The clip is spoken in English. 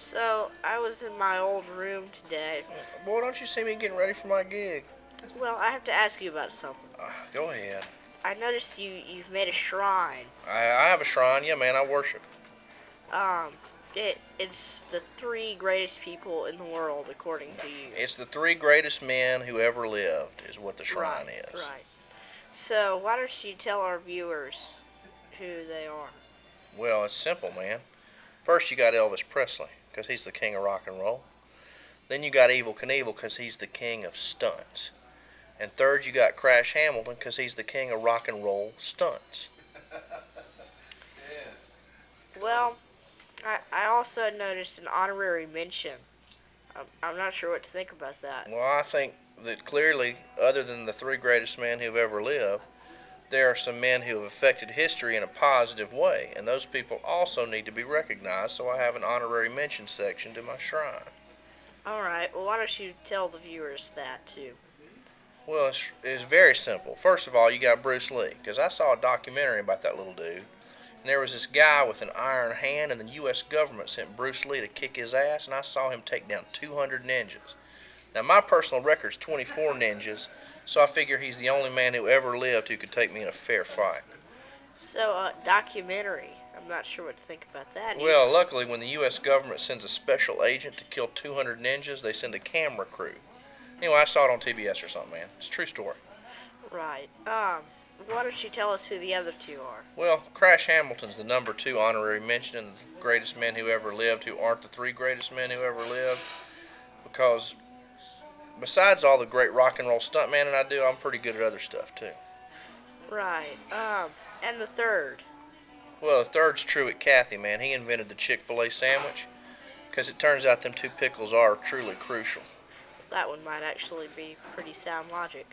So, I was in my old room today. Boy, don't you see me getting ready for my gig? Well, I have to ask you about something. Go ahead. I noticed you've made a shrine. I have a shrine. Yeah, man, I worship. Um, it's the three greatest people in the world according to you. It's the three greatest men who ever lived, is what the shrine Right, is. right. So, why don't you tell our viewers who they are? Well, it's simple, man. First, you got Elvis Presley, because he's the king of rock and roll. Then you got Evel Knievel, because he's the king of stunts. And third, you got Crash Hamilton, because he's the king of rock and roll stunts. Well, I also noticed an honorary mention. I'm not sure what to think about that. Well, I think that clearly, other than the three greatest men who've ever lived, there are some men who have affected history in a positive way, and those people also need to be recognized, so I have an honorary mention section to my shrine. Alright, well, why don't you tell the viewers that too? Well, it's very simple. First of all, you got Bruce Lee, because I saw a documentary about that little dude, and there was this guy with an iron hand, and the U.S. government sent Bruce Lee to kick his ass, and I saw him take down 200 ninjas. Now, my personal record's 24 ninjas, so I figure he's the only man who ever lived who could take me in a fair fight. So, documentary. I'm not sure what to think about that Well, either. luckily, when the U.S. government sends a special agent to kill 200 ninjas, they send a camera crew. Anyway, I saw it on TBS or something, man. It's a true story. Right. Why don't you tell us who the other two are? Well, Crash Hamilton's the number two honorary mention in the greatest men who ever lived who aren't the three greatest men who ever lived, because besides all the great rock and roll stuntman I do, I'm pretty good at other stuff, too. Right. And the third. Well, the third's Truett Cathy, man. He invented the Chick-fil-A sandwich, because it turns out them two pickles are truly crucial. That one might actually be pretty sound logic.